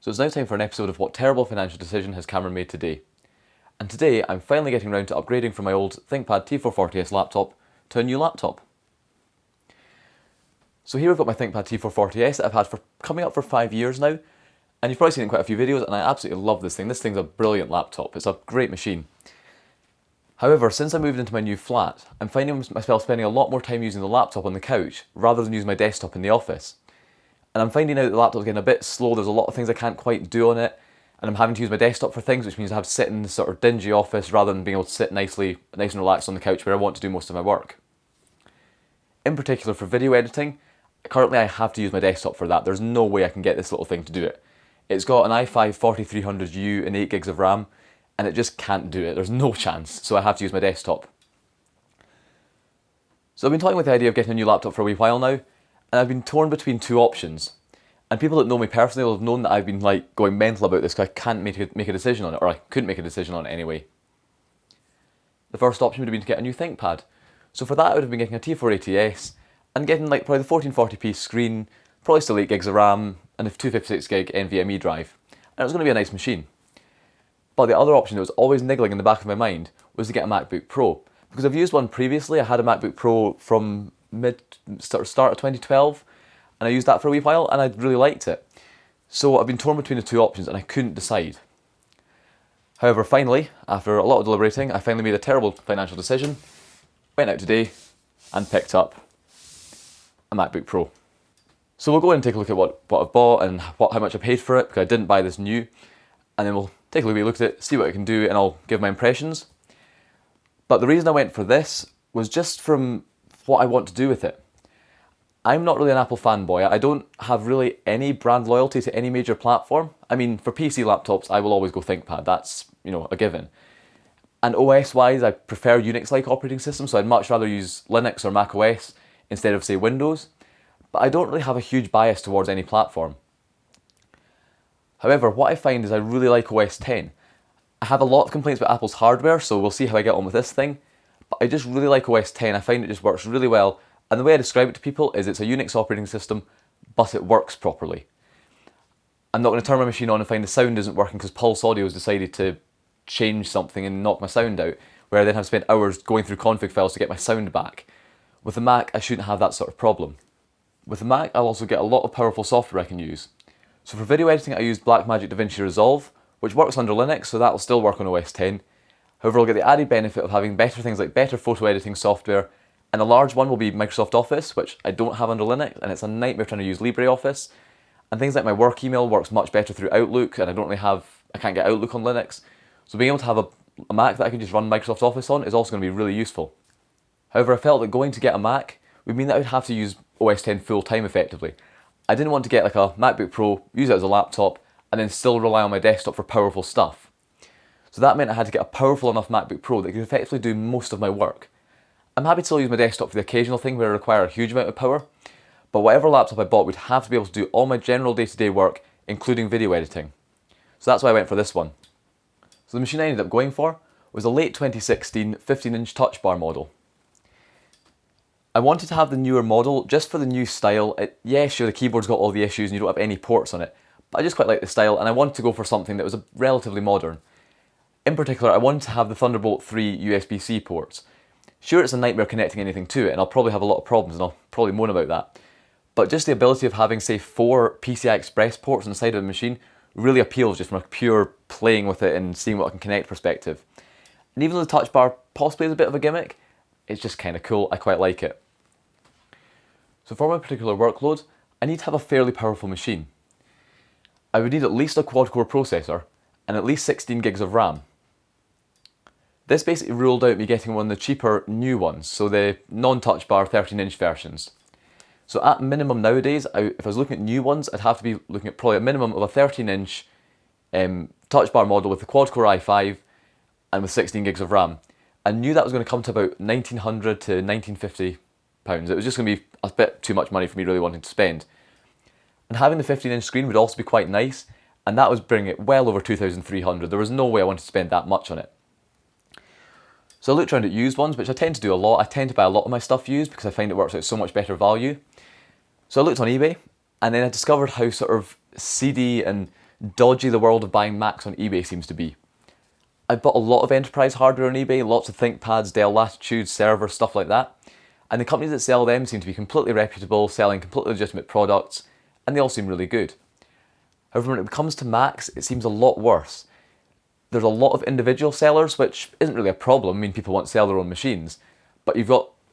So it's now time for an episode of what terrible financial decision has Cameron made today. And today I'm finally getting around to upgrading from my old ThinkPad T440S laptop to a new laptop. So here I've got my ThinkPad T440S that I've had for coming up for 5 years now, and you've probably seen it in quite a few videos, and I absolutely love this thing. This thing's a brilliant laptop. It's a great machine. However, since I moved into my new flat, I'm finding myself spending a lot more time using the laptop on the couch rather than using my desktop in the office. And I'm finding out the laptop's getting a bit slow. There's a lot of things I can't quite do on it, and I'm having to use my desktop for things, which means I have to sit in this sort of dingy office rather than being able to sit nice and relaxed on the couch where I want to do most of my work. In particular for video editing, currently I have to use my desktop for that. There's no way I can get this little thing to do it. It's got an i5 4300U and 8 gigs of RAM, and it just can't do it. There's no chance, so I have to use my desktop. So I've been toying with the idea of getting a new laptop for a wee while now, and I've been torn between two options. And people that know me personally will have known that I've been going mental about this because I can't make a decision on it, or I couldn't make a decision on it anyway. The first option would have been to get a new ThinkPad. So for that I would have been getting a T480S and getting probably the 1440p screen, probably still 8 gigs of RAM and a 256 gig NVMe drive. And it was going to be a nice machine. But the other option that was always niggling in the back of my mind was to get a MacBook Pro. Because I've used one previously. I had a MacBook Pro from start of 2012, and I used that for a wee while and I really liked it. So I've been torn between the two options and I couldn't decide. However, finally, after a lot of deliberating, I finally made a terrible financial decision, went out today and picked up a MacBook Pro. So we'll go in and take a look at what I've bought and how much I paid for it, because I didn't buy this new, and then we'll take a look at it, see what I can do, and I'll give my impressions. But the reason I went for this was just from what I want to do with it. I'm not really an Apple fanboy. I don't have really any brand loyalty to any major platform. I mean, for PC laptops, I will always go ThinkPad. That's, a given. And OS-wise, I prefer Unix-like operating systems, so I'd much rather use Linux or Mac OS instead of, say, Windows. But I don't really have a huge bias towards any platform. However, what I find is I really like OS X. I have a lot of complaints about Apple's hardware, so we'll see how I get on with this thing. But I just really like OS X. I find it just works really well. And the way I describe it to people is it's a Unix operating system, but it works properly. I'm not going to turn my machine on and find the sound isn't working because Pulse Audio has decided to change something and knock my sound out, where I then have to spend hours going through config files to get my sound back. With the Mac, I shouldn't have that sort of problem. With the Mac, I'll also get a lot of powerful software I can use. So for video editing, I used Blackmagic DaVinci Resolve, which works under Linux, so that will still work on OS X. However, I'll get the added benefit of having better things like better photo editing software, and a large one will be Microsoft Office, which I don't have under Linux, and it's a nightmare trying to use LibreOffice. And things like my work email works much better through Outlook, and I can't get Outlook on Linux. So being able to have a Mac that I can just run Microsoft Office on is also going to be really useful. However, I felt that going to get a Mac would mean that I would have to use OS X full time effectively. I didn't want to get a MacBook Pro, use it as a laptop, and then still rely on my desktop for powerful stuff. So that meant I had to get a powerful enough MacBook Pro that could effectively do most of my work. I'm happy to still use my desktop for the occasional thing where I require a huge amount of power, but whatever laptop I bought would have to be able to do all my general day-to-day work, including video editing. So that's why I went for this one. So the machine I ended up going for was a late 2016 15-inch touch bar model. I wanted to have the newer model just for the new style. Yeah, sure, the keyboard's got all the issues and you don't have any ports on it, but I just quite like the style and I wanted to go for something that was relatively modern. In particular, I wanted to have the Thunderbolt 3 USB-C ports. Sure, it's a nightmare connecting anything to it, and I'll probably have a lot of problems, and I'll probably moan about that. But just the ability of having, say, 4 PCI Express ports on the side of the machine really appeals just from a pure playing with it and seeing what I can connect perspective. And even though the touch bar possibly is a bit of a gimmick, it's just kind of cool. I quite like it. So for my particular workload, I need to have a fairly powerful machine. I would need at least a quad-core processor and at least 16 gigs of RAM. This basically ruled out me getting one of the cheaper new ones, so the non-touch bar 13-inch versions. So at minimum nowadays, if I was looking at new ones, I'd have to be looking at probably a minimum of a 13-inch touch bar model with the quad-core i5 and with 16 gigs of RAM. I knew that was going to come to about £1,900 to £1,950. It was just going to be a bit too much money for me really wanting to spend. And having the 15-inch screen would also be quite nice, and that was bringing it well over £2,300. There was no way I wanted to spend that much on it. So I looked around at used ones, which I tend to do a lot. I tend to buy a lot of my stuff used because I find it works out so much better value. So I looked on eBay, and then I discovered how sort of seedy and dodgy the world of buying Macs on eBay seems to be. I've bought a lot of enterprise hardware on eBay, lots of ThinkPads, Dell Latitude, servers, stuff like that. And the companies that sell them seem to be completely reputable, selling completely legitimate products, and they all seem really good. However, when it comes to Macs, it seems a lot worse. There's a lot of individual sellers, which isn't really a problem. I mean, people want to sell their own machines. But I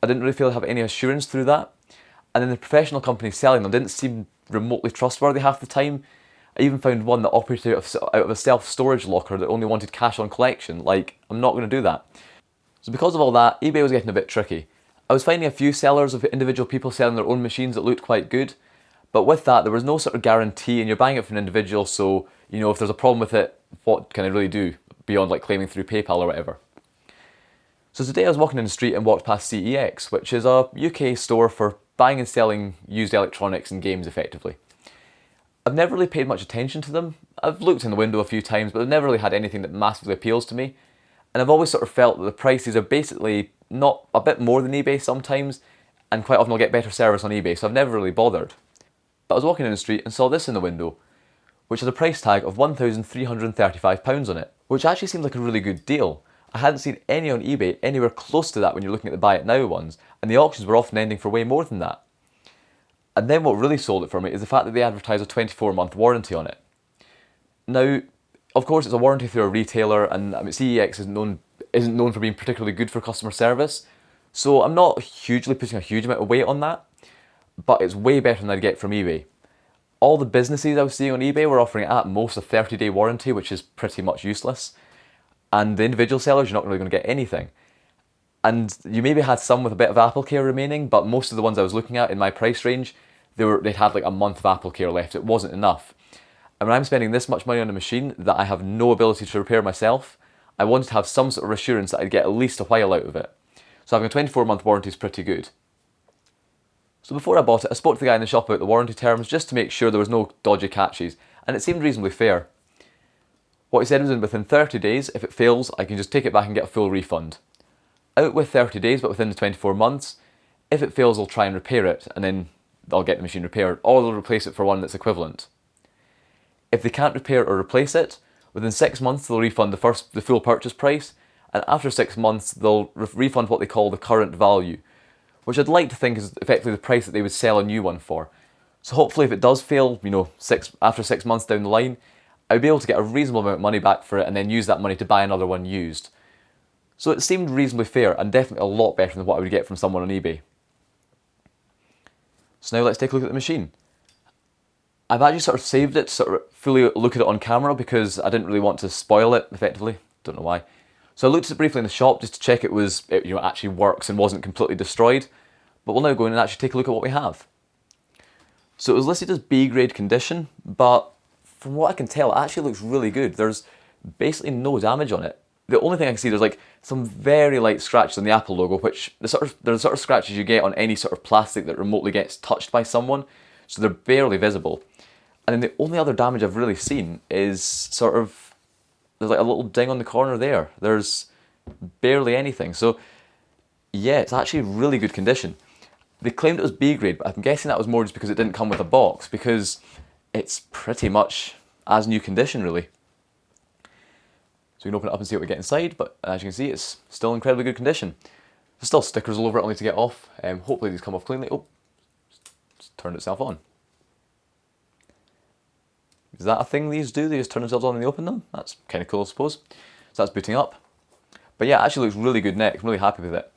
didn't really feel I have any assurance through that. And then the professional companies selling them didn't seem remotely trustworthy half the time. I even found one that operated out of a self-storage locker that only wanted cash on collection. Like, I'm not going to do that. So because of all that, eBay was getting a bit tricky. I was finding a few sellers of individual people selling their own machines that looked quite good. But with that, there was no sort of guarantee, and you're buying it from an individual, so, if there's a problem with it, what can I really do beyond like claiming through PayPal or whatever? So today I was walking in the street and walked past CEX, which is a UK store for buying and selling used electronics and games effectively. I've never really paid much attention to them. I've looked in the window a few times, but I've never really had anything that massively appeals to me. And I've always sort of felt that the prices are basically not a bit more than eBay sometimes, and quite often I'll get better service on eBay, so I've never really bothered. But I was walking in the street and saw this in the window, which has a price tag of £1,335 on it, which actually seemed like a really good deal. I hadn't seen any on eBay anywhere close to that when you're looking at the buy it now ones, and the auctions were often ending for way more than that. And then what really sold it for me is the fact that they advertise a 24-month warranty on it. Now, of course, it's a warranty through a retailer, and CEX isn't known for being particularly good for customer service, so I'm not hugely putting a huge amount of weight on that, but it's way better than I'd get from eBay. All the businesses I was seeing on eBay were offering at most a 30-day warranty, which is pretty much useless. And the individual sellers, you're not really going to get anything. And you maybe had some with a bit of Apple Care remaining, but most of the ones I was looking at in my price range, they'd had like a month of Apple Care left. It wasn't enough. And when I'm spending this much money on a machine that I have no ability to repair myself, I wanted to have some sort of assurance that I'd get at least a while out of it. So having a 24-month warranty is pretty good. So before I bought it, I spoke to the guy in the shop about the warranty terms just to make sure there was no dodgy catches, and it seemed reasonably fair. What he said was within 30 days, if it fails, I can just take it back and get a full refund. Out with 30 days, but within the 24 months, if it fails, they'll try and repair it, and then they'll get the machine repaired, or they'll replace it for one that's equivalent. If they can't repair or replace it, within 6 months they'll refund the full purchase price, and after 6 months they'll refund what they call the current value, which I'd like to think is effectively the price that they would sell a new one for. So hopefully if it does fail, after 6 months down the line, I'd be able to get a reasonable amount of money back for it and then use that money to buy another one used. So it seemed reasonably fair and definitely a lot better than what I would get from someone on eBay. So now let's take a look at the machine. I've actually sort of saved it to sort of fully look at it on camera because I didn't really want to spoil it effectively. Don't know why. So I looked at it briefly in the shop just to check it actually works and wasn't completely destroyed. But we'll now go in and actually take a look at what we have. So it was listed as B grade condition, but from what I can tell, it actually looks really good. There's basically no damage on it. The only thing I can see, there's like some very light scratches on the Apple logo, which they're the sort of scratches you get on any sort of plastic that remotely gets touched by someone, so they're barely visible. And then the only other damage I've really seen is there's like a little ding on the corner there. There's barely anything. So yeah, it's actually really good condition. They claimed it was B grade, but I'm guessing that was more just because it didn't come with a box, because it's pretty much as new condition really. So we can open it up and see what we get inside, but as you can see, it's still incredibly good condition. There's still stickers all over it, I'll need to get off. Hopefully these come off cleanly. Oh, it's turned itself on. Is that a thing these do? They just turn themselves on when they open them? That's kind of cool, I suppose. So that's booting up. But yeah, it actually looks really good neck. I'm really happy with it.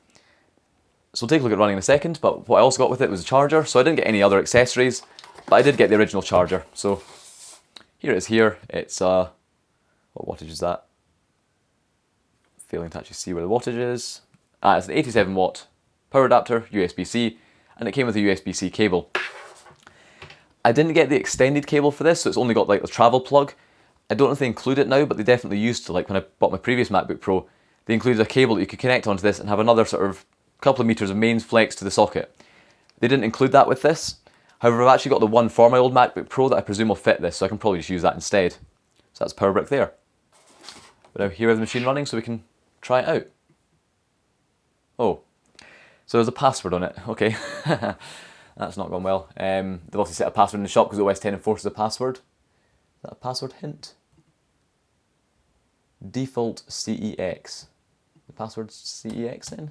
So we'll take a look at running in a second, but what I also got with it was a charger. So I didn't get any other accessories, but I did get the original charger. So here it is here. It's, what wattage is that? Failing to actually see where the wattage is. It's an 87 watt power adapter, USB-C, and it came with a USB-C cable. I didn't get the extended cable for this, so it's only got like the travel plug. I don't know if they include it now, but they definitely used to. Like when I bought my previous MacBook Pro, they included a cable that you could connect onto this and have another sort of couple of meters of mains flex to the socket. They didn't include that with this. However, I've actually got the one for my old MacBook Pro that I presume will fit this, so I can probably just use that instead. So that's power brick there. But now here is the machine running, so we can try it out. Oh, so there's a password on it. Okay, that's not gone well. They've also set a password in the shop because OS X enforces a password. that a password hint? Default CEX. The password's CEX then?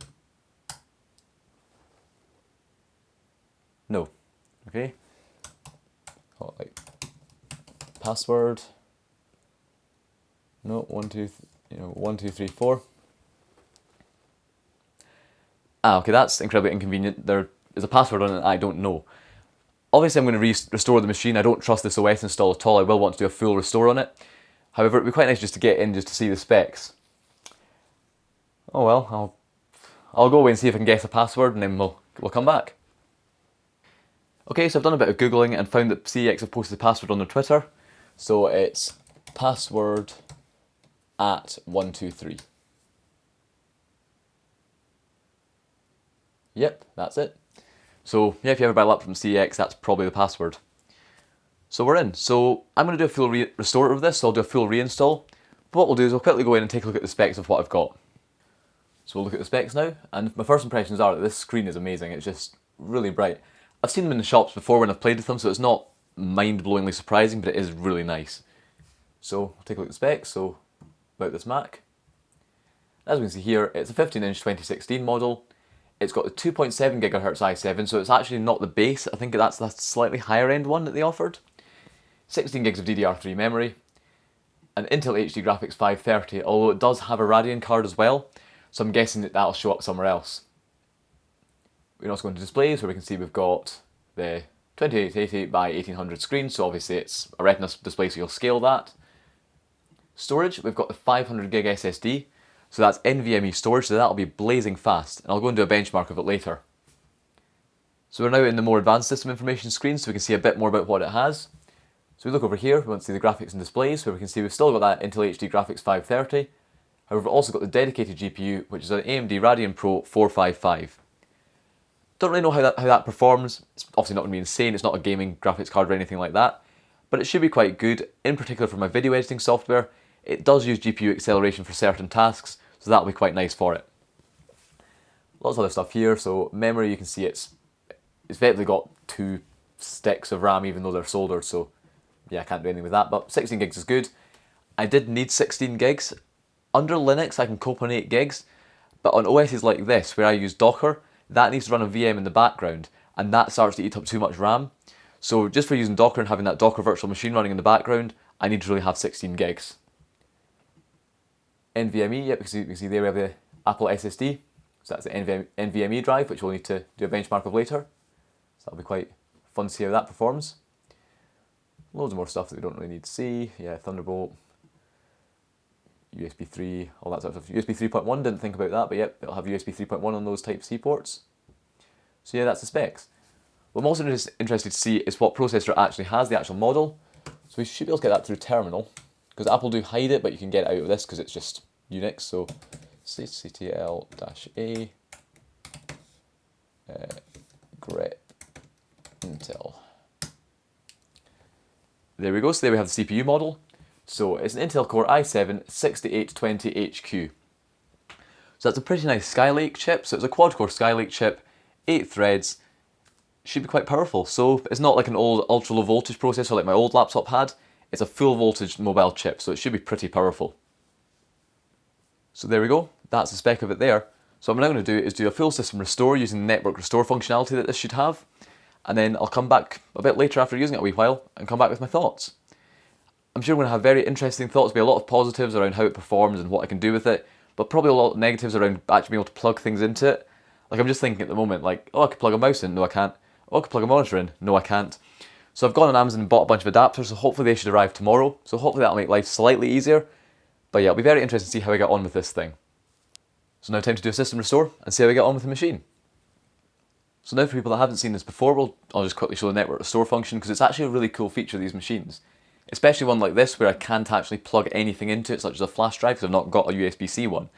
No. Okay. Oh, like password. No, 1, 2, 1, 2, 3, 4. Ah, okay, that's incredibly inconvenient. There is a password on it I don't know. Obviously, I'm going to restore the machine. I don't trust this OS install at all. I will want to do a full restore on it. However, it'd be quite nice just to get in just to see the specs. Oh well, I'll go away and see if I can guess a password, and then we'll come back. Okay, so I've done a bit of Googling and found that CEX have posted the password on their Twitter. So it's password at 123. Yep, that's it. So yeah, if you ever buy a laptop from CEX, that's probably the password. So we're in. So I'm going to do a full restore of this, so I'll do a full reinstall. But what we'll do is we'll quickly go in and take a look at the specs of what I've got. So we'll look at the specs now, and my first impressions are that this screen is amazing. It's just really bright. I've seen them in the shops before when I've played with them, so it's not mind-blowingly surprising, but it is really nice. So we'll take a look at the specs. So about this Mac. As we can see here, it's a 15-inch 2016 model. It's got a 2.7 GHz i7, so it's actually not the base. I think that's the slightly higher end one that they offered. 16 gigs of DDR3 memory. An Intel HD Graphics 530, although it does have a Radeon card as well, so I'm guessing that that'll show up somewhere else. We can also go into displays, where we can see we've got the 2880 by 1800 screen, so obviously it's a Retina display, so you'll scale that. Storage, we've got the 500 gig SSD, so that's NVMe storage, so that'll be blazing fast, and I'll go and do a benchmark of it later. So we're now in the more advanced system information screen, so we can see a bit more about what it has. So we look over here, we want to see the graphics and displays, where we can see we've still got that Intel HD Graphics 530. However, we've also got the dedicated GPU, which is an AMD Radeon Pro 455. Don't really know how that performs. It's obviously not going to be insane, it's not a gaming graphics card or anything like that, but it should be quite good, in particular for my video editing software. It does use GPU acceleration for certain tasks, so that'll be quite nice for it. Lots of other stuff here, so memory, you can see it's effectively got 2 sticks of RAM even though they're soldered, so yeah, I can't do anything with that, but 16 gigs is good. I did need 16 gigs. Under Linux, I can cope on 8 gigs, but on OSs like this, where I use Docker, that needs to run a VM in the background, and that starts to eat up too much RAM. So just for using Docker and having that Docker virtual machine running in the background, I need to really have 16 gigs. NVMe, yep, you can see there we have the Apple SSD, so that's the NVMe drive, which we'll need to do a benchmark of later. So that'll be quite fun to see how that performs. Loads of more stuff that we don't really need to see. Yeah, Thunderbolt, USB 3, all that sort of stuff. USB 3.1, didn't think about that, but yep, it'll have USB 3.1 on those Type-C ports. So yeah, that's the specs. What I'm also interested to see is what processor it actually has, the actual model. So we should be able to get that through terminal, because Apple do hide it, but you can get it out of this because it's just Unix. So CTL-A grep Intel. There we go, so there we have the CPU model. So it's an Intel Core i7 6820HQ. So that's a pretty nice Skylake chip, so it's a quad-core Skylake chip, 8 threads, should be quite powerful. So it's not like an old ultra-low voltage processor like my old laptop had, it's a full voltage mobile chip, so it should be pretty powerful. So there we go, that's the spec of it there. So what I'm now going to do is do a full system restore using the network restore functionality that this should have. And then I'll come back a bit later after using it a wee while and come back with my thoughts. I'm sure I'm going to have very interesting thoughts, be a lot of positives around how it performs and what I can do with it, but probably a lot of negatives around actually being able to plug things into it. Like I'm just thinking at the moment, like, oh, I could plug a mouse in, no I can't. Oh, I could plug a monitor in, no I can't. So I've gone on Amazon and bought a bunch of adapters, so hopefully they should arrive tomorrow. So hopefully that'll make life slightly easier. But yeah, it'll be very interesting to see how I get on with this thing. So now time to do a system restore and see how we get on with the machine. So now for people that haven't seen this before, I'll just quickly show the network restore function because it's actually a really cool feature of these machines. Especially one like this where I can't actually plug anything into it, such as a flash drive, because I've not got a USB-C one.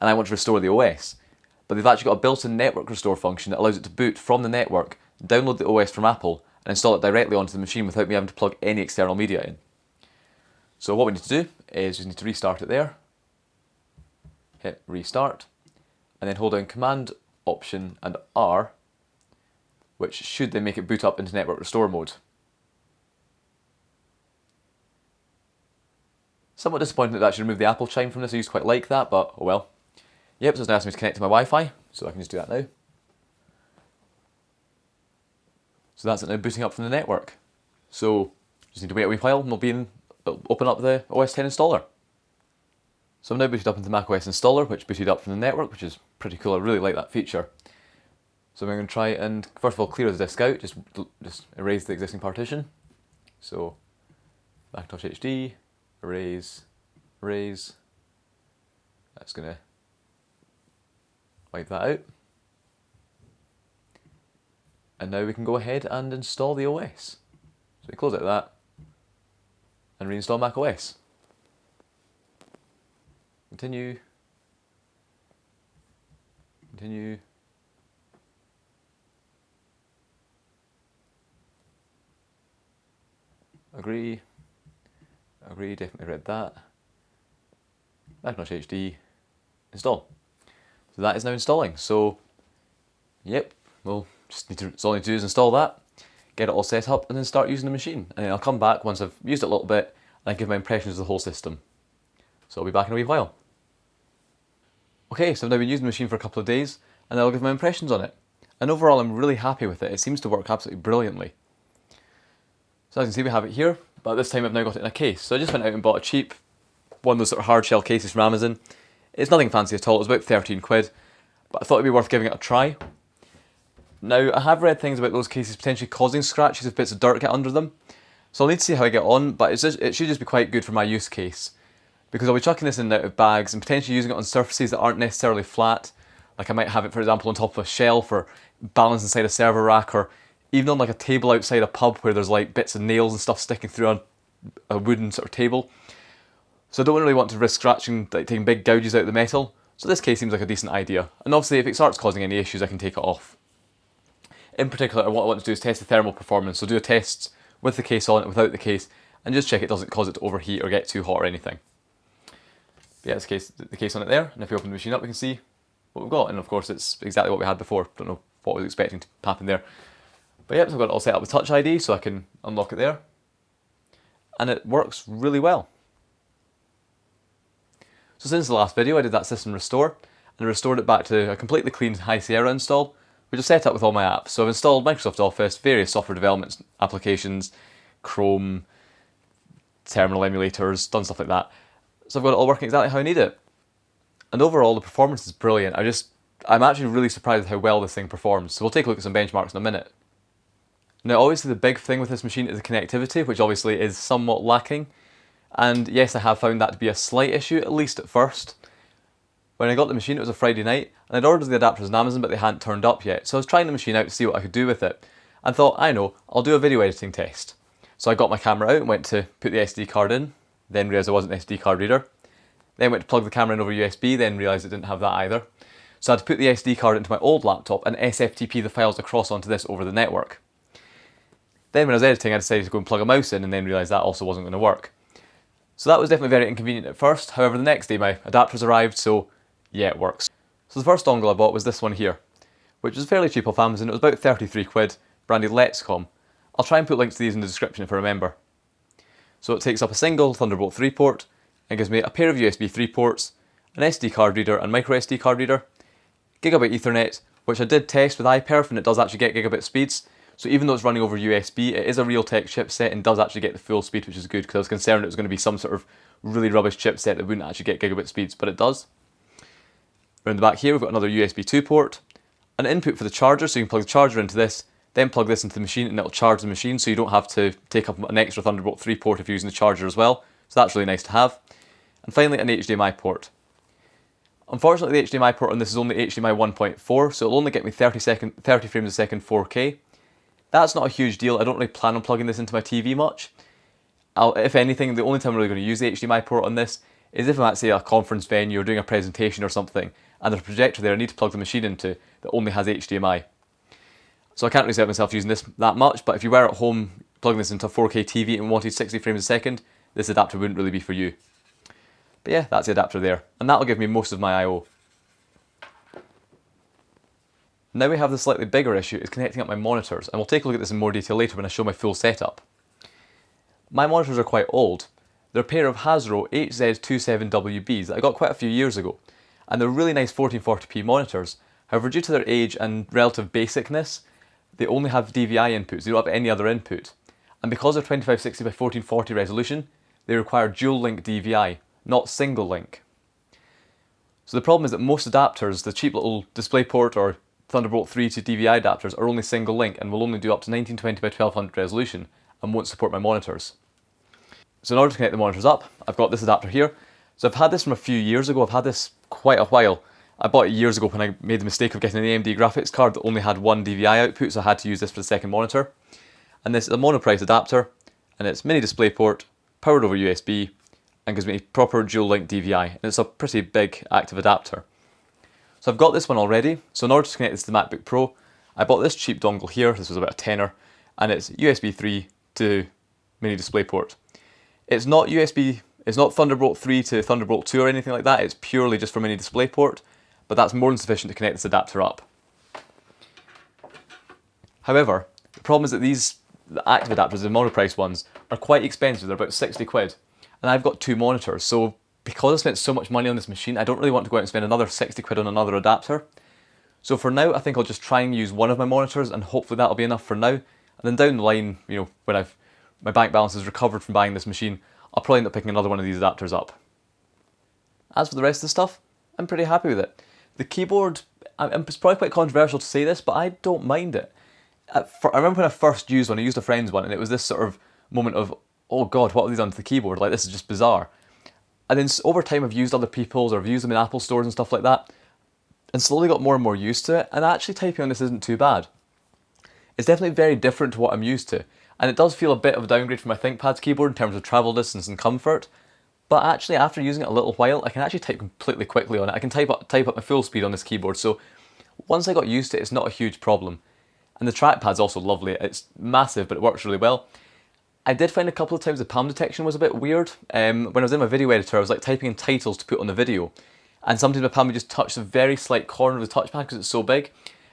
And I want to restore the OS. But they've actually got a built-in network restore function that allows it to boot from the network, download the OS from Apple, and install it directly onto the machine without me having to plug any external media in. So what we need to do is we need to restart it there. Hit restart. And then hold down Command, Option and R, which should then make it boot up into network restore mode. Somewhat disappointed that I should remove the Apple chime from this. I used to quite like that, but oh well. Yep, so it's now asking me to connect to my Wi-Fi, so I can just do that now. So that's it now booting up from the network. So just need to wait a wee while and it'll open up the OS X installer. So I'm now booted up into the macOS installer, which booted up from the network, which is pretty cool. I really like that feature. So I'm going to try and first of all clear the disk out, just erase the existing partition. So Macintosh HD, erase. That's going to wipe that out. And now we can go ahead and install the OS. So we close out that and reinstall macOS. Continue. Agree, definitely read that. Macintosh HD, install. So that is now installing. So, yep, it's all I need to do is install that, get it all set up, and then start using the machine. And then I'll come back once I've used it a little bit, and give my impressions of the whole system. So I'll be back in a wee while. Okay, so I've now been using the machine for a couple of days, and I'll give my impressions on it. And overall, I'm really happy with it. It seems to work absolutely brilliantly. So as you can see, we have it here, but this time I've now got it in a case. So I just went out and bought a cheap, one of those sort of hard shell cases from Amazon. It's nothing fancy at all, it was about 13 quid, but I thought it'd be worth giving it a try. Now, I have read things about those cases potentially causing scratches if bits of dirt get under them, so I'll need to see how I get on, but it should just be quite good for my use case, because I'll be chucking this in and out of bags and potentially using it on surfaces that aren't necessarily flat. Like I might have it, for example, on top of a shelf or balanced inside a server rack, or even on like a table outside a pub where there's like bits of nails and stuff sticking through a wooden sort of table. So I don't really want to risk scratching, like taking big gouges out of the metal. So this case seems like a decent idea. And obviously if it starts causing any issues, I can take it off. In particular, what I want to do is test the thermal performance. So do a test with the case on it, without the case, and just check it doesn't cause it to overheat or get too hot or anything. But yeah, the case on it there. And if we open the machine up, we can see what we've got. And of course, it's exactly what we had before. Don't know what I was expecting to happen there. But yeah, so I've got it all set up with Touch ID, so I can unlock it there. And it works really well. So since the last video, I did that system restore, and I restored it back to a completely clean High Sierra install, which is set up with all my apps. So I've installed Microsoft Office, various software development applications, Chrome, terminal emulators, done stuff like that. So I've got it all working exactly how I need it. And overall, the performance is brilliant. I'm actually really surprised at how well this thing performs. So we'll take a look at some benchmarks in a minute. Now obviously the big thing with this machine is the connectivity, which obviously is somewhat lacking. And yes, I have found that to be a slight issue, at least at first. When I got the machine, it was a Friday night, and I'd ordered the adapters on Amazon, but they hadn't turned up yet. So I was trying the machine out to see what I could do with it, and thought, I know, I'll do a video editing test. So I got my camera out and went to put the SD card in, then realised I wasn't an SD card reader. Then went to plug the camera in over USB, then realised it didn't have that either. So I had to put the SD card into my old laptop and SFTP the files across onto this over the network. Then when I was editing, I decided to go and plug a mouse in, and then realised that also wasn't going to work. So that was definitely very inconvenient at first. However, the next day my adapters arrived, so yeah, it works. So the first dongle I bought was this one here, which was fairly cheap off Amazon. It was about 33 quid, branded Letscom. I'll try and put links to these in the description if I remember. So it takes up a single Thunderbolt 3 port, and gives me a pair of USB 3 ports, an SD card reader and micro SD card reader, Gigabit Ethernet, which I did test with iPerf, and it does actually get gigabit speeds. So even though it's running over USB, it is a Realtek chipset and does actually get the full speed, which is good, because I was concerned it was going to be some sort of really rubbish chipset that wouldn't actually get gigabit speeds, but it does. Around the back here, we've got another USB 2 port, an input for the charger, so you can plug the charger into this, then plug this into the machine and it'll charge the machine, so you don't have to take up an extra Thunderbolt 3 port if you're using the charger as well. So that's really nice to have. And finally, an HDMI port. Unfortunately, the HDMI port on this is only HDMI 1.4, so it'll only get me 30 frames a second 4K. That's not a huge deal. I don't really plan on plugging this into my TV much. If anything, the only time I'm really going to use the HDMI port on this is if I'm at, say, a conference venue or doing a presentation or something, and there's a projector there I need to plug the machine into that only has HDMI. So I can't really see myself using this that much, but if you were at home plugging this into a 4K TV and wanted 60 frames a second, this adapter wouldn't really be for you. But yeah, that's the adapter there, and that'll give me most of my I/O. Now we have the slightly bigger issue, is connecting up my monitors, and we'll take a look at this in more detail later when I show my full setup. My monitors are quite old, They're a pair of Hasbro HZ27WBs that I got quite a few years ago, and they're really nice 1440p monitors. However, due to their age and relative basicness, they only have DVI inputs, they don't have any other input. And because of 2560 by 1440 resolution, they require dual link DVI, not single link. So the problem is that most adapters, the cheap little DisplayPort or Thunderbolt 3 to DVI adapters, are only single link and will only do up to 1920 by 1200 resolution and won't support my monitors. So in order to connect the monitors up, I've got this adapter here. So I've had this from a few years ago, I've had this quite a while. I bought it years ago when I made the mistake of getting an AMD graphics card that only had one DVI output, so I had to use this for the second monitor. And this is a monoprice adapter, and it's mini DisplayPort, powered over USB, and gives me proper dual link DVI, and it's a pretty big active adapter. So I've got this one already, so in order to connect this to the MacBook Pro, I bought this cheap dongle here, this was about a tenner, and it's USB 3 to mini DisplayPort. It's not Thunderbolt 3 to Thunderbolt 2 or anything like that, it's purely just for mini DisplayPort, but that's more than sufficient to connect this adapter up. However, the problem is that the active adapters, the monoprice ones, are quite expensive, they're about 60 quid. And I've got two monitors, so because I spent so much money on this machine, I don't really want to go out and spend another 60 quid on another adapter. So for now, I think I'll just try and use one of my monitors, and hopefully that'll be enough for now. And then down the line, when my bank balance is recovered from buying this machine, I'll probably end up picking another one of these adapters up. As for the rest of the stuff, I'm pretty happy with it. The keyboard, it's probably quite controversial to say this, but I don't mind it. I remember when I first used one, I used a friend's one, and it was this sort of moment of, oh god, what have they done to the keyboard? Like, this is just bizarre. And then over time I've used other people's, or I've used them in Apple stores and stuff like that, and slowly got more and more used to it, and actually typing on this isn't too bad. It's definitely very different to what I'm used to, and it does feel a bit of a downgrade from my ThinkPad's keyboard in terms of travel distance and comfort, but actually after using it a little while, I can actually type completely quickly on it. I can type up my full speed on this keyboard, so once I got used to it, it's not a huge problem. And the trackpad's also lovely. It's massive, but it works really well. I did find a couple of times the palm detection was a bit weird. When I was in my video editor, I was like typing in titles to put on the video, and sometimes my palm would just touch the very slight corner of the touchpad because it's so big,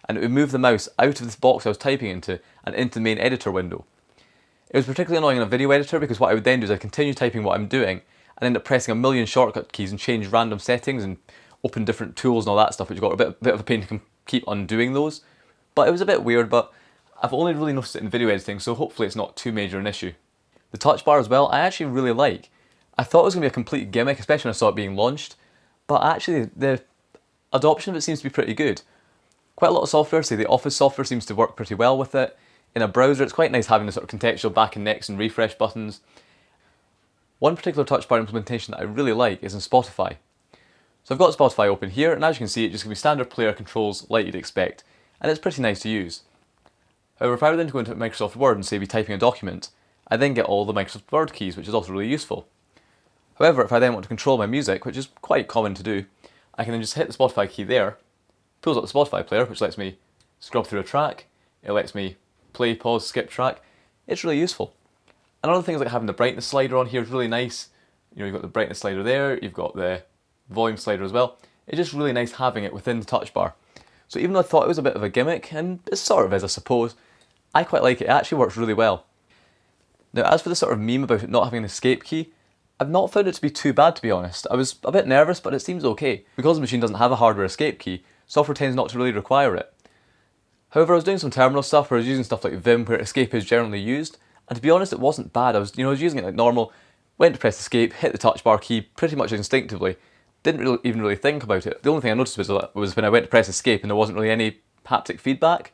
and it would move the mouse out of this box I was typing into and into the main editor window. It was particularly annoying in a video editor because what I would then do is I'd continue typing what I'm doing and end up pressing a million shortcut keys and change random settings and open different tools and all that stuff, which got a bit of a pain to keep undoing those. But it was a bit weird, but I've only really noticed it in video editing, so hopefully it's not too major an issue. The touch bar as well, I actually really like. I thought it was going to be a complete gimmick, especially when I saw it being launched, but actually the adoption of it seems to be pretty good. Quite a lot of software, say the Office software, seems to work pretty well with it. In a browser, it's quite nice having the sort of contextual back and next and refresh buttons. One particular touch bar implementation that I really like is in Spotify. So I've got Spotify open here, and as you can see, it just gives me standard player controls like you'd expect, and it's pretty nice to use. However, if I were then to go into Microsoft Word and say be typing a document, I then get all the Microsoft Word keys, which is also really useful. However, if I then want to control my music, which is quite common to do, I can then just hit the Spotify key there, pulls up the Spotify player, which lets me scrub through a track, it lets me play, pause, skip track. It's really useful. Another thing is like having the brightness slider on here is really nice. You've got the brightness slider there, you've got the volume slider as well. It's just really nice having it within the touch bar. So even though I thought it was a bit of a gimmick, and it sort of is I suppose, I quite like it. It actually works really well. Now, as for the sort of meme about it not having an escape key, I've not found it to be too bad, to be honest. I was a bit nervous, but it seems okay. Because the machine doesn't have a hardware escape key, software tends not to really require it. However, I was doing some terminal stuff where I was using stuff like Vim where escape is generally used, and to be honest, it wasn't bad. I was using it like normal, went to press escape, hit the touch bar key pretty much instinctively, didn't even really think about it. The only thing I noticed was when I went to press escape and there wasn't really any haptic feedback,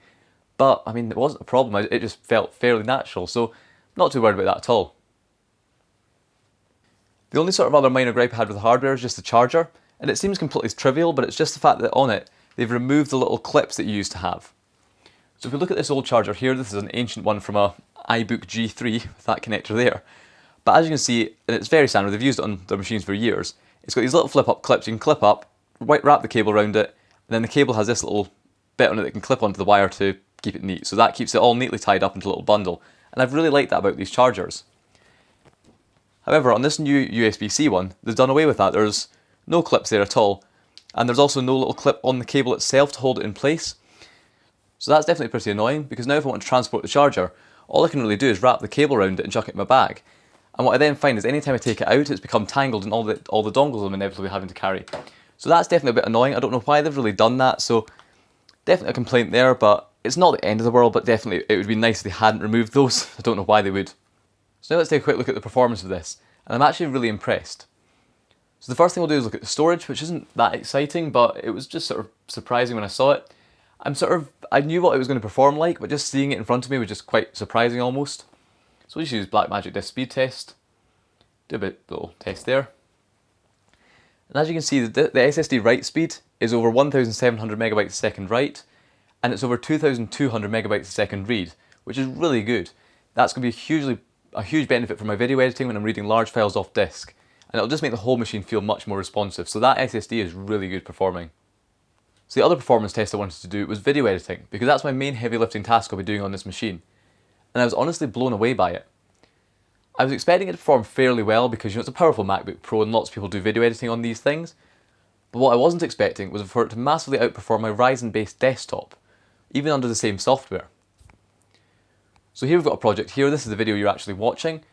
but I mean, it wasn't a problem, it just felt fairly natural, so not too worried about that at all. The only sort of other minor gripe I had with the hardware is just the charger, and it seems completely trivial, but it's just the fact that on it, they've removed the little clips that you used to have. So if we look at this old charger here, this is an ancient one from a iBook G3 with that connector there. But as you can see, and it's very standard, they've used it on their machines for years, it's got these little flip-up clips you can clip up, wrap the cable around it, and then the cable has this little bit on it that can clip onto the wire to keep it neat. So that keeps it all neatly tied up into a little bundle, and I've really liked that about these chargers. However, on this new USB-C one, they've done away with that. There's no clips there at all, and there's also no little clip on the cable itself to hold it in place. So that's definitely pretty annoying, because now if I want to transport the charger, all I can really do is wrap the cable around it and chuck it in my bag. And what I then find is anytime I take it out, it's become tangled in all the dongles I'm inevitably having to carry. So that's definitely a bit annoying. I don't know why they've really done that, so definitely a complaint there, but it's not the end of the world, but definitely it would be nice if they hadn't removed those. I don't know why they would. So now let's take a quick look at the performance of this, and I'm actually really impressed. So the first thing we'll do is look at the storage, which isn't that exciting, but it was just sort of surprising when I saw it. I knew what it was going to perform like, but just seeing it in front of me was just quite surprising almost. So we'll just use Blackmagic Disk Speed Test, do a little test there. And as you can see, the SSD write speed is over 1,700 megabytes a second write, and it's over 2,200 megabytes a second read, which is really good. That's going to be a huge benefit for my video editing when I'm reading large files off disk, and it'll just make the whole machine feel much more responsive. So that SSD is really good performing. So the other performance test I wanted to do was video editing, because that's my main heavy lifting task I'll be doing on this machine, and I was honestly blown away by it. I was expecting it to perform fairly well because it's a powerful MacBook Pro and lots of people do video editing on these things, but what I wasn't expecting was for it to massively outperform my Ryzen-based desktop, even under the same software. So here we've got a project here. This is the video you're actually watching.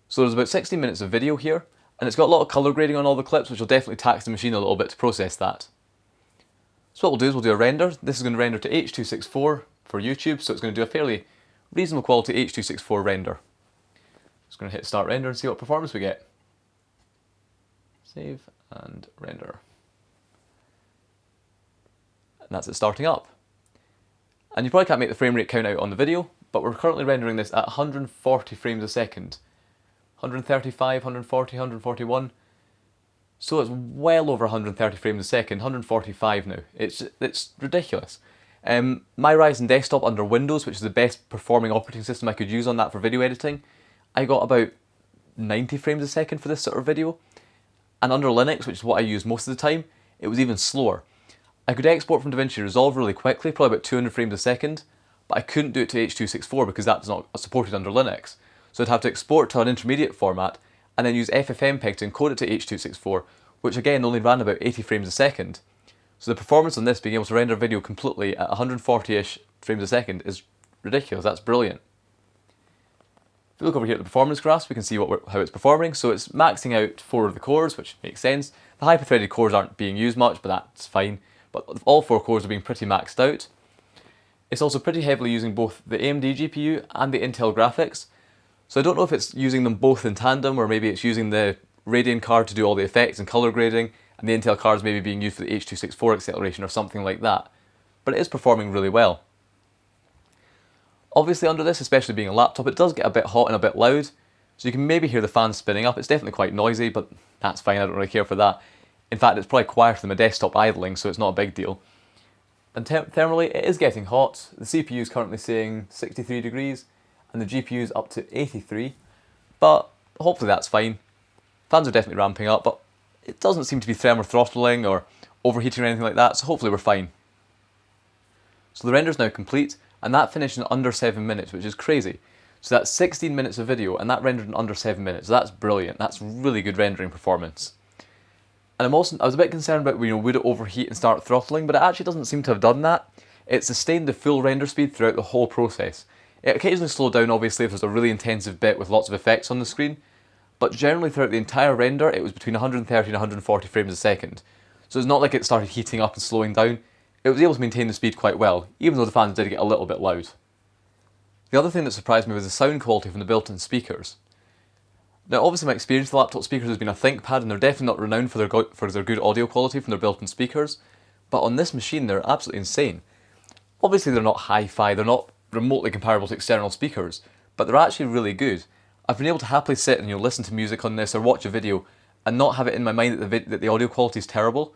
So there's about 60 minutes of video here, and it's got a lot of colour grading on all the clips, which will definitely tax the machine a little bit to process that. So what we'll do is we'll do a render. This is going to render to H.264 for YouTube, so it's going to do a fairly reasonable quality H.264 render. Just going to hit start render and see what performance we get. Save and render. And that's it starting up. And you probably can't make the frame rate count out on the video, but we're currently rendering this at 140 frames a second. 135, 140, 141. So it's well over 130 frames a second, 145 now. It's ridiculous. My Ryzen desktop under Windows, which is the best performing operating system I could use on that for video editing, I got about 90 frames a second for this sort of video. And under Linux, which is what I use most of the time, it was even slower. I could export from DaVinci Resolve really quickly, probably about 200 frames a second, but I couldn't do it to H.264 because that's not supported under Linux. So I'd have to export to an intermediate format and then use FFmpeg to encode it to H.264, which again only ran about 80 frames a second. So the performance on this, being able to render video completely at 140-ish frames a second, is ridiculous. That's brilliant. If we look over here at the performance graphs, we can see how it's performing. So it's maxing out 4 of the cores, which makes sense. The hyper-threaded cores aren't being used much, but that's fine. But all 4 cores are being pretty maxed out. It's also pretty heavily using both the AMD GPU and the Intel graphics. So I don't know if it's using them both in tandem, or maybe it's using the Radeon card to do all the effects and color grading, and the Intel cards maybe being used for the H.264 acceleration or something like that. But it is performing really well. Obviously under this, especially being a laptop, it does get a bit hot and a bit loud, so you can maybe hear the fans spinning up. It's definitely quite noisy, but that's fine, I don't really care for that. In fact, it's probably quieter than my desktop idling, so it's not a big deal. And thermally, it is getting hot. The CPU is currently saying 63 degrees, and the GPU is up to 83, but hopefully that's fine. Fans are definitely ramping up, but it doesn't seem to be thermal throttling or overheating or anything like that, so hopefully we're fine. So the render is now complete, and that finished in under 7 minutes, which is crazy. So that's 16 minutes of video, and that rendered in under 7 minutes. So that's brilliant. That's really good rendering performance. And I was a bit concerned about, would it overheat and start throttling, but it actually doesn't seem to have done that. It sustained the full render speed throughout the whole process. It occasionally slowed down, obviously, if there's a really intensive bit with lots of effects on the screen, but generally throughout the entire render, it was between 130 and 140 frames a second. So it's not like it started heating up and slowing down. It was able to maintain the speed quite well, even though the fans did get a little bit loud. The other thing that surprised me was the sound quality from the built-in speakers. Now obviously my experience with laptop speakers has been a ThinkPad, and they're definitely not renowned for their good audio quality from their built-in speakers, but on this machine they're absolutely insane. Obviously they're not hi-fi, they're not remotely comparable to external speakers, but they're actually really good. I've been able to happily sit and listen to music on this or watch a video and not have it in my mind that the audio quality is terrible.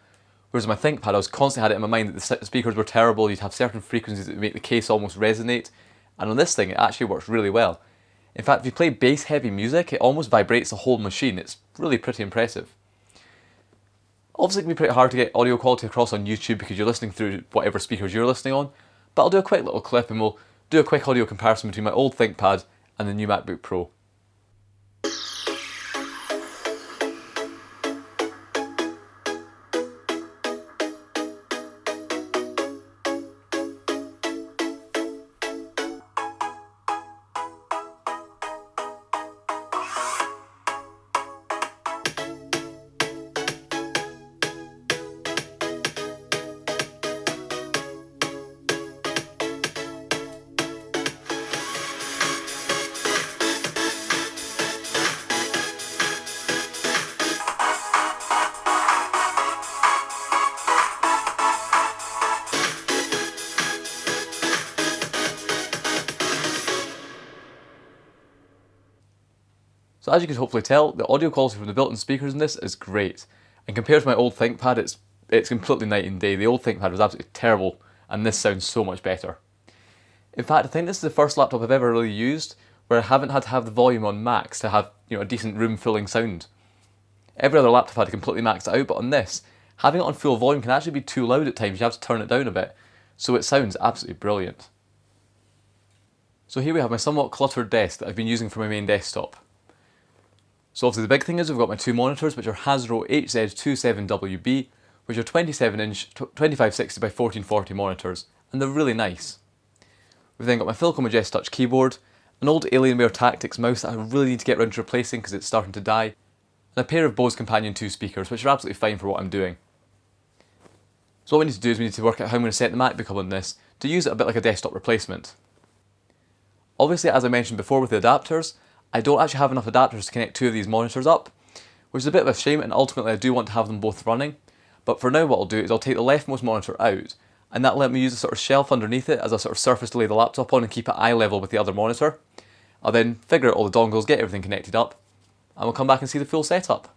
Whereas my ThinkPad, I was constantly had it in my mind that the speakers were terrible, you'd have certain frequencies that would make the case almost resonate, and on this thing it actually works really well. In fact, if you play bass heavy music, it almost vibrates the whole machine. It's really pretty impressive. Obviously it can be pretty hard to get audio quality across on YouTube because you're listening through whatever speakers you're listening on, but I'll do a quick little clip and we'll do a quick audio comparison between my old ThinkPad and the new MacBook Pro. So as you can hopefully tell, the audio quality from the built-in speakers in this is great. And compared to my old ThinkPad, it's completely night and day. The old ThinkPad was absolutely terrible, and this sounds so much better. In fact, I think this is the first laptop I've ever really used where I haven't had to have the volume on max to have, a decent room-filling sound. Every other laptop had to completely max it out, but on this, having it on full volume can actually be too loud at times. You have to turn it down a bit, so it sounds absolutely brilliant. So here we have my somewhat cluttered desk that I've been using for my main desktop. So obviously the big thing is we've got my two monitors, which are Hasbro HZ27WB, which are 27-inch 2560 by 1440 monitors, and they're really nice. We've then got my Philco Majest Touch keyboard, an old Alienware Tactics mouse that I really need to get around to replacing because it's starting to die, and a pair of Bose Companion 2 speakers, which are absolutely fine for what I'm doing. So what we need to do is we need to work out how I'm going to set the MacBook up on this to use it a bit like a desktop replacement. Obviously, as I mentioned before with the adapters, I don't actually have enough adapters to connect two of these monitors up, which is a bit of a shame, and ultimately I do want to have them both running. But for now what I'll do is I'll take the leftmost monitor out, and that'll let me use a sort of shelf underneath it as a sort of surface to lay the laptop on and keep it eye level with the other monitor. I'll then figure out all the dongles, get everything connected up, and we'll come back and see the full setup.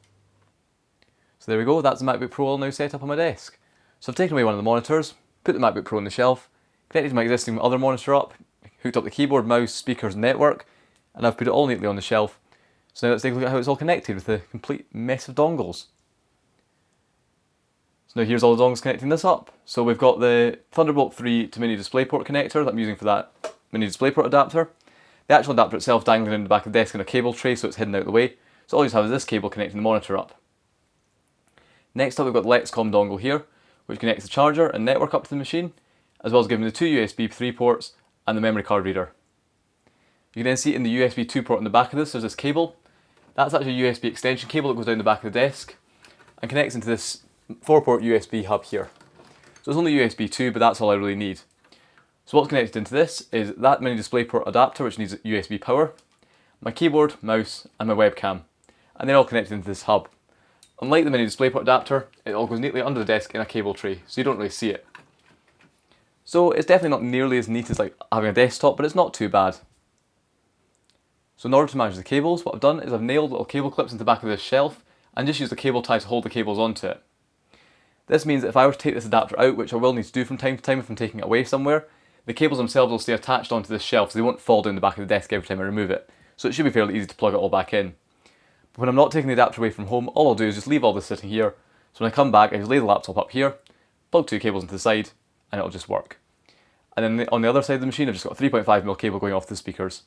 So there we go, that's the MacBook Pro all now set up on my desk. So I've taken away one of the monitors, put the MacBook Pro on the shelf, connected my existing other monitor up, hooked up the keyboard, mouse, speakers and network, and I've put it all neatly on the shelf. So now let's take a look at how it's all connected with the complete mess of dongles. So now here's all the dongles connecting this up. So we've got the Thunderbolt 3 to mini DisplayPort connector that I'm using for that mini DisplayPort adapter. The actual adapter itself dangling in the back of the desk in a cable tray so it's hidden out of the way. So all you just have is this cable connecting the monitor up. Next up we've got the Lexcom dongle here, which connects the charger and network up to the machine, as well as giving me the two USB 3 ports and the memory card reader. You can then see in the USB 2 port on the back of this, there's this cable. That's actually a USB extension cable that goes down the back of the desk and connects into this 4-port USB hub here. So it's only USB 2, but that's all I really need. So what's connected into this is that mini DisplayPort adapter, which needs USB power, my keyboard, mouse, and my webcam. And they're all connected into this hub. Unlike the mini DisplayPort adapter, it all goes neatly under the desk in a cable tray, so you don't really see it. So it's definitely not nearly as neat as like having a desktop, but it's not too bad. So in order to manage the cables, what I've done is I've nailed little cable clips into the back of this shelf and just used the cable tie to hold the cables onto it. This means that if I were to take this adapter out, which I will need to do from time to time if I'm taking it away somewhere, the cables themselves will stay attached onto this shelf so they won't fall down the back of the desk every time I remove it. So it should be fairly easy to plug it all back in. But when I'm not taking the adapter away from home, all I'll do is just leave all this sitting here. So when I come back, I just lay the laptop up here, plug two cables into the side, and it'll just work. And then on the other side of the machine, I've just got a 3.5mm cable going off the speakers.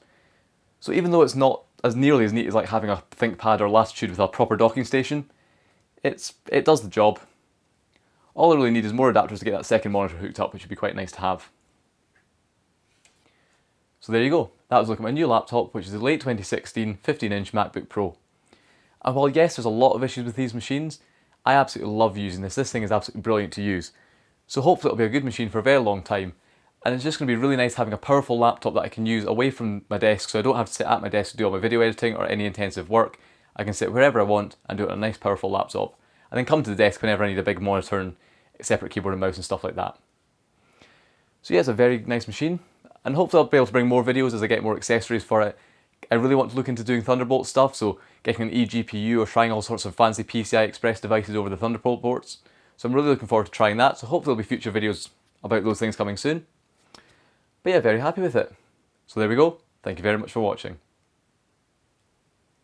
So even though it's not as nearly as neat as like having a ThinkPad or Latitude with a proper docking station, it does the job. All I really need is more adapters to get that second monitor hooked up, which would be quite nice to have. So there you go, that was a look at my new laptop, which is the late 2016 15-inch MacBook Pro. And while yes, there's a lot of issues with these machines, I absolutely love using this. This thing is absolutely brilliant to use. So hopefully it'll be a good machine for a very long time. And it's just going to be really nice having a powerful laptop that I can use away from my desk, so I don't have to sit at my desk to do all my video editing or any intensive work. I can sit wherever I want and do it on a nice powerful laptop, and then come to the desk whenever I need a big monitor and a separate keyboard and mouse and stuff like that. So yeah, it's a very nice machine, and hopefully I'll be able to bring more videos as I get more accessories for it. I really want to look into doing Thunderbolt stuff, so getting an eGPU or trying all sorts of fancy PCI Express devices over the Thunderbolt ports. So I'm really looking forward to trying that, so hopefully there'll be future videos about those things coming soon. But yeah, very happy with it. So there we go. Thank you very much for watching.